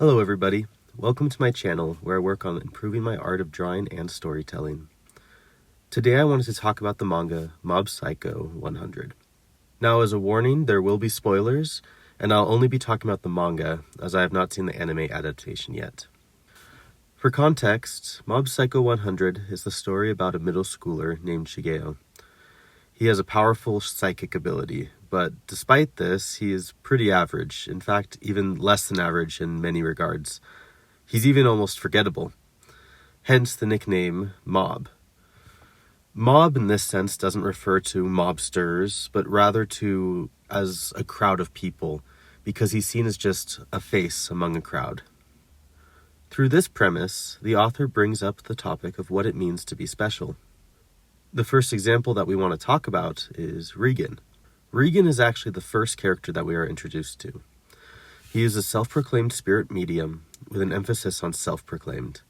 Hello everybody, welcome to my channel where I work on improving my art of drawing and storytelling. Today I wanted to talk about the manga Mob Psycho 100. Now as a warning, there will be spoilers, and I'll only be talking about the manga as I have not seen the anime adaptation yet. For context, Mob Psycho 100 is the story about a middle schooler named Shigeo. He has a powerful psychic ability, but despite this, he is pretty average, in fact, even less than average in many regards. He's even almost forgettable. Hence the nickname Mob. Mob in this sense doesn't refer to mobsters, but rather to as a crowd of people, because he's seen as just a face among a crowd. Through this premise, the author brings up the topic of what it means to be special. The first example that we want to talk about is Regan. Regan is actually the first character that we are introduced to. He is a self-proclaimed spirit medium with an emphasis on self-proclaimed.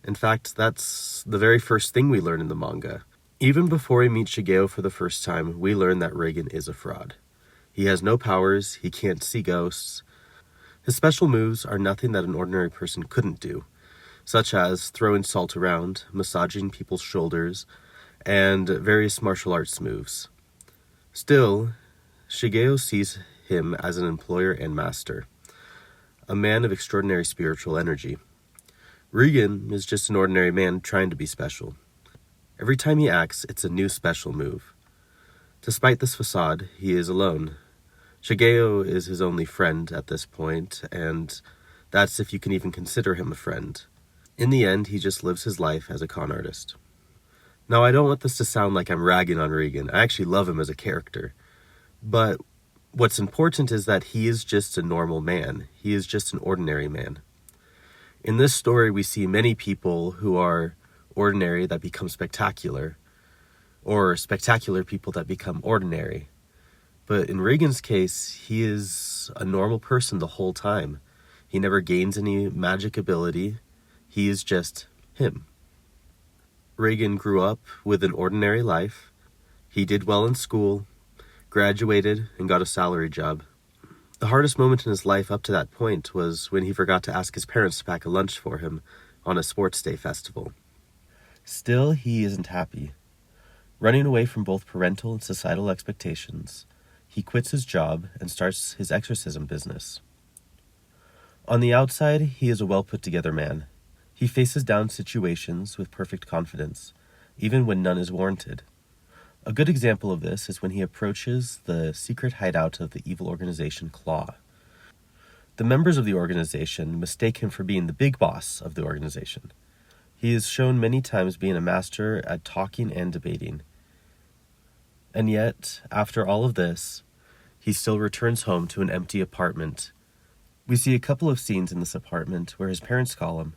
In fact, that's the very first thing we learn in the manga. Even before we meet Shigeo for the first time, we learn that Regan is a fraud. He has no powers, he can't see ghosts. His special moves are nothing that an ordinary person couldn't do, such as throwing salt around, massaging people's shoulders, and various martial arts moves. Still, Shigeo sees him as an employer and master, a man of extraordinary spiritual energy. Regan is just an ordinary man trying to be special. Every time he acts, it's a new special move. Despite this facade, he is alone. Shigeo is his only friend at this point, and that's if you can even consider him a friend. In the end, he just lives his life as a con artist. Now, I don't want this to sound like I'm ragging on Regan. I actually love him as a character. But what's important is that he is just a normal man. He is just an ordinary man. In this story, we see many people who are ordinary that become spectacular, or spectacular people that become ordinary. But in Regan's case, he is a normal person the whole time. He never gains any magic ability. He is just him. Regan grew up with an ordinary life. He did well in school, graduated, and got a salary job. The hardest moment in his life up to that point was when he forgot to ask his parents to pack a lunch for him on a sports day festival. Still, he isn't happy. Running away from both parental and societal expectations, he quits his job and starts his exorcism business. On the outside, he is a well-put-together man. He faces down situations with perfect confidence, even when none is warranted. A good example of this is when he approaches the secret hideout of the evil organization Claw. The members of the organization mistake him for being the big boss of the organization. He is shown many times being a master at talking and debating. And yet, after all of this, he still returns home to an empty apartment. We see a couple of scenes in this apartment where his parents call him,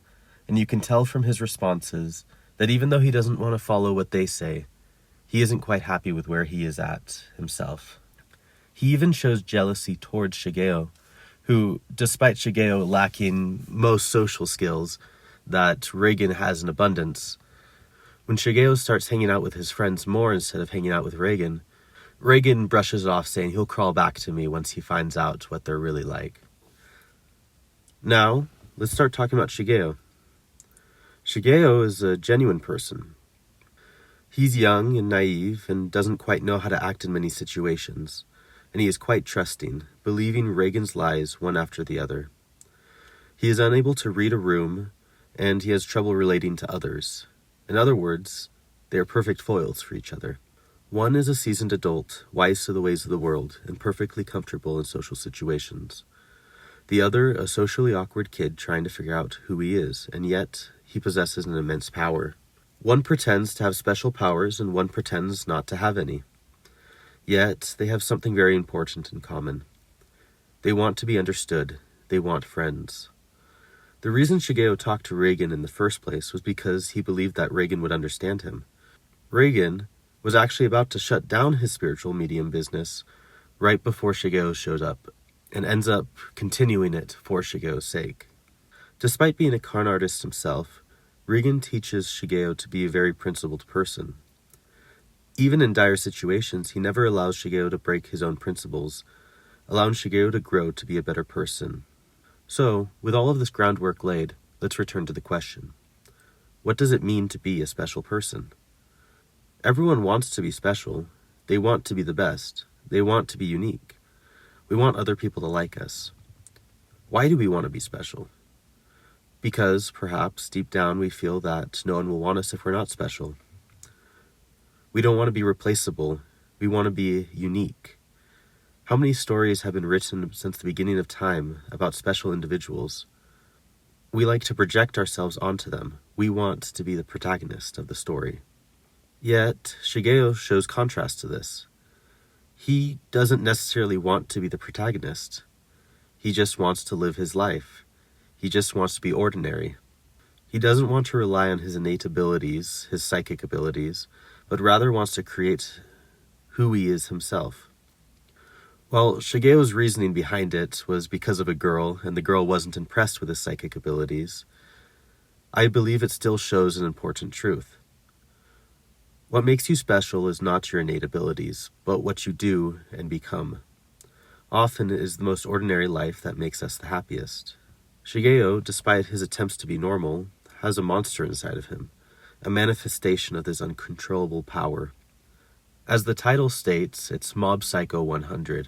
and you can tell from his responses that even though he doesn't want to follow what they say, he isn't quite happy with where he is at himself. He even shows jealousy towards Shigeo, who, despite Shigeo lacking most social skills that Regan has in abundance, when Shigeo starts hanging out with his friends more instead of hanging out with Regan, Regan brushes it off saying he'll crawl back to me once he finds out what they're really like. Now, let's start talking about Shigeo. Shigeo is a genuine person. He's young and naive and doesn't quite know how to act in many situations, and he is quite trusting, believing Regan's lies one after the other. He is unable to read a room, and he has trouble relating to others. In other words, they are perfect foils for each other. One is a seasoned adult, wise to the ways of the world, and perfectly comfortable in social situations. The other, a socially awkward kid trying to figure out who he is, and yet he possesses an immense power. One pretends to have special powers, and one pretends not to have any. Yet, they have something very important in common. They want to be understood. They want friends. The reason Shigeo talked to Regan in the first place was because he believed that Regan would understand him. Regan was actually about to shut down his spiritual medium business right before Shigeo showed up, and ends up continuing it for Shigeo's sake. Despite being a con artist himself, Regan teaches Shigeo to be a very principled person. Even in dire situations, he never allows Shigeo to break his own principles, allowing Shigeo to grow to be a better person. So, with all of this groundwork laid, let's return to the question. What does it mean to be a special person? Everyone wants to be special. They want to be the best. They want to be unique. We want other people to like us. Why do we want to be special? Because, perhaps, deep down we feel that no one will want us if we're not special. We don't want to be replaceable. We want to be unique. How many stories have been written since the beginning of time about special individuals? We like to project ourselves onto them. We want to be the protagonist of the story. Yet, Shigeo shows contrast to this. He doesn't necessarily want to be the protagonist. He just wants to live his life. He just wants to be ordinary. He doesn't want to rely on his innate abilities, his psychic abilities, but rather wants to create who he is himself. Well, Shigeo's reasoning behind it was because of a girl, and the girl wasn't impressed with his psychic abilities. I believe it still shows an important truth. What makes you special is not your innate abilities, but what you do and become. Often it is the most ordinary life that makes us the happiest. Shigeo, despite his attempts to be normal, has a monster inside of him, a manifestation of this uncontrollable power. As the title states, it's Mob Psycho 100,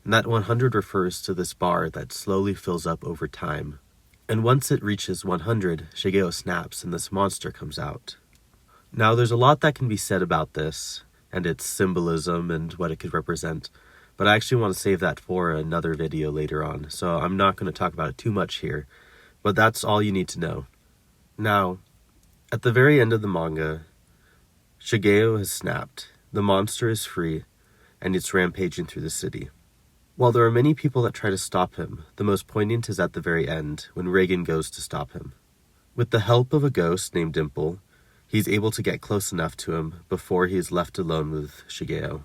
and that 100 refers to this bar that slowly fills up over time. And once it reaches 100, Shigeo snaps and this monster comes out. Now, there's a lot that can be said about this, and its symbolism and what it could represent, but I actually want to save that for another video later on, so I'm not going to talk about it too much here, but that's all you need to know. Now, at the very end of the manga, Shigeo has snapped, the monster is free, and it's rampaging through the city. While there are many people that try to stop him, the most poignant is at the very end, when Reagan goes to stop him. With the help of a ghost named Dimple, he's able to get close enough to him before he is left alone with Shigeo.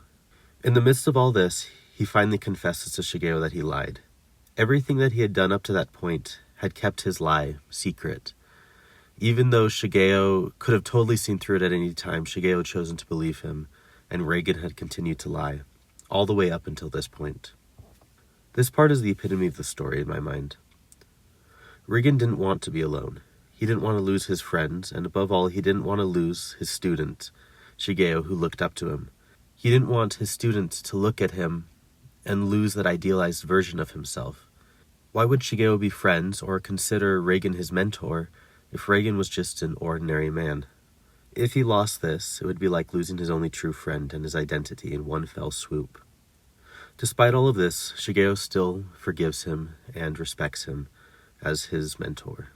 In the midst of all this, he finally confesses to Shigeo that he lied. Everything that he had done up to that point had kept his lie secret. Even though Shigeo could have totally seen through it at any time, Shigeo had chosen to believe him, and Reagan had continued to lie, all the way up until this point. This part is the epitome of the story in my mind. Reagan didn't want to be alone. He didn't want to lose his friends, and above all, he didn't want to lose his student, Shigeo, who looked up to him. He didn't want his student to look at him and lose that idealized version of himself. Why would Shigeo be friends or consider Reagan his mentor if Reagan was just an ordinary man? If he lost this, it would be like losing his only true friend and his identity in one fell swoop. Despite all of this, Shigeo still forgives him and respects him as his mentor.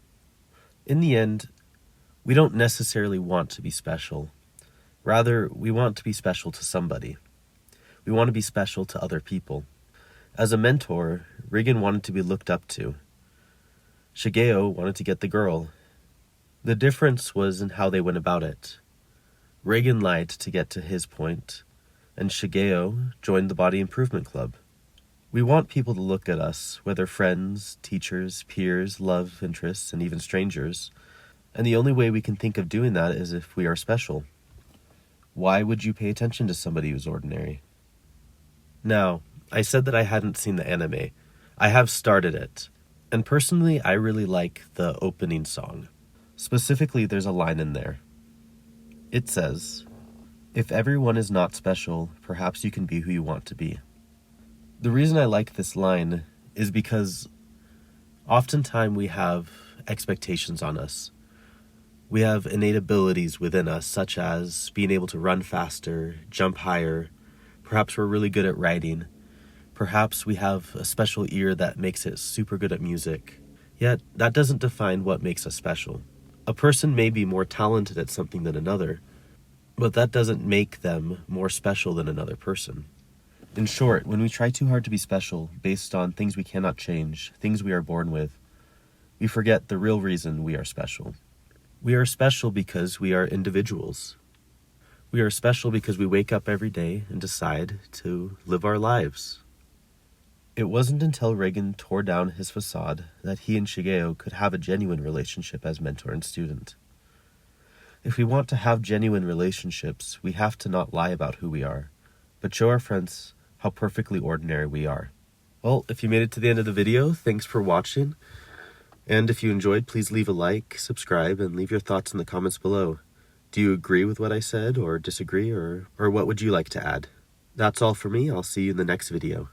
In the end, we don't necessarily want to be special. Rather, we want to be special to somebody. We want to be special to other people. As a mentor, Reagan wanted to be looked up to. Shigeo wanted to get the girl. The difference was in how they went about it. Reagan lied to get to his point, and Shigeo joined the Body Improvement Club. We want people to look at us, whether friends, teachers, peers, love interests, and even strangers, and the only way we can think of doing that is if we are special. Why would you pay attention to somebody who's ordinary? Now, I said that I hadn't seen the anime. I have started it, and personally, I really like the opening song. Specifically, there's a line in there. It says, "If everyone is not special, perhaps you can be who you want to be." The reason I like this line is because oftentimes we have expectations on us. We have innate abilities within us, such as being able to run faster, jump higher. Perhaps we're really good at writing. Perhaps we have a special ear that makes it super good at music. Yet, that doesn't define what makes us special. A person may be more talented at something than another, but that doesn't make them more special than another person. In short, when we try too hard to be special based on things we cannot change, things we are born with, we forget the real reason we are special. We are special because we are individuals. We are special because we wake up every day and decide to live our lives. It wasn't until Reagan tore down his facade that he and Shigeo could have a genuine relationship as mentor and student. If we want to have genuine relationships, we have to not lie about who we are, but show our friends how perfectly ordinary we are. Well, if you made it to the end of the video, thanks for watching. And if you enjoyed, please leave a like, subscribe, and leave your thoughts in the comments below. Do you agree with what I said, or disagree, or what would you like to add? That's all for me. I'll see you in the next video.